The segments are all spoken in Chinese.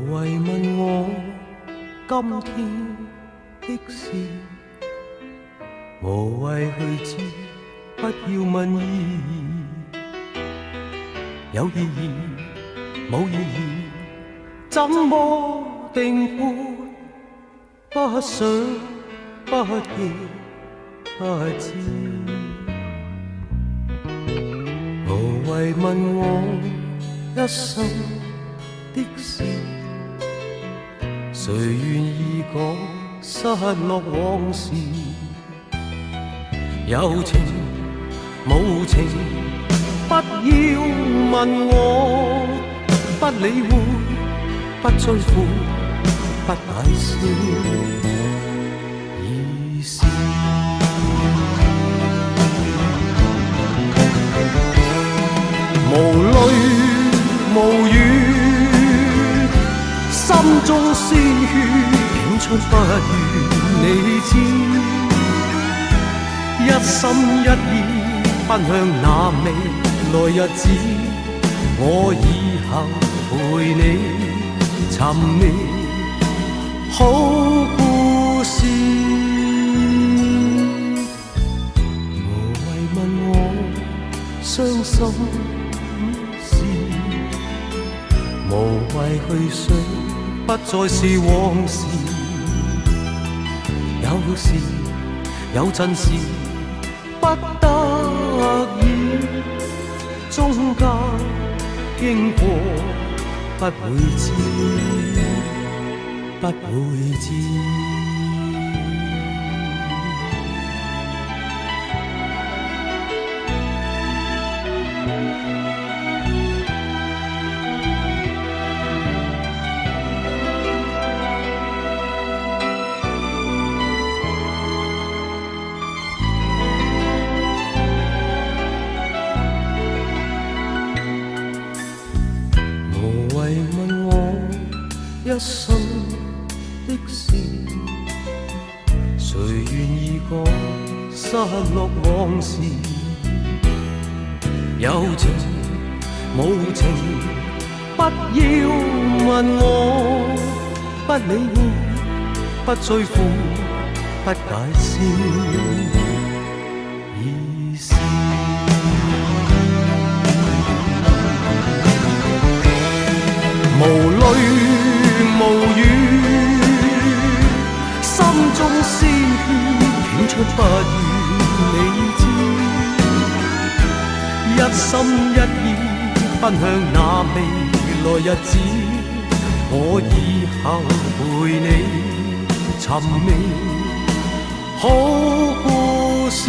謂問我今天的事，無謂去知，不要問意義，有意義冇意義，怎麼定判？不想不記不知，無謂問我一生的事，誰願意講失落往事？有情無情，不要問我，不理會，不追悔，不解釋意思。無淚無語，心中鮮血竟出不願你知，一心一意奔向那未來日子，我以後陪你尋覓好故事。無謂問我傷心事，無謂去想，不再是往事。有時有陣時不得已，中間經過不會知，不會知。無謂問我一生的事，誰願意講失落往事？有情無情，不要問我，不理會，不追悔，不解釋意思。無淚無語，心中鮮血傾出不願你知，一心一意奔向那未來日子，我以後陪你尋覓好故事。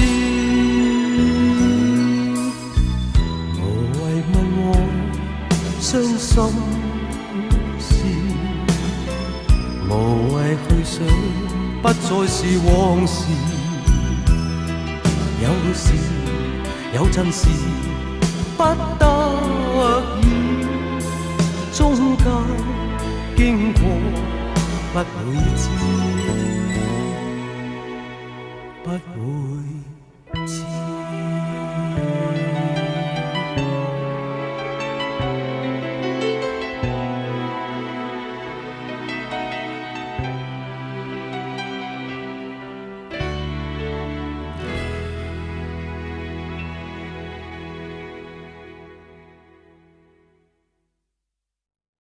無謂問我傷心，無謂去想，不再是往事。有時有陣時不得已，中間經過不會知，不會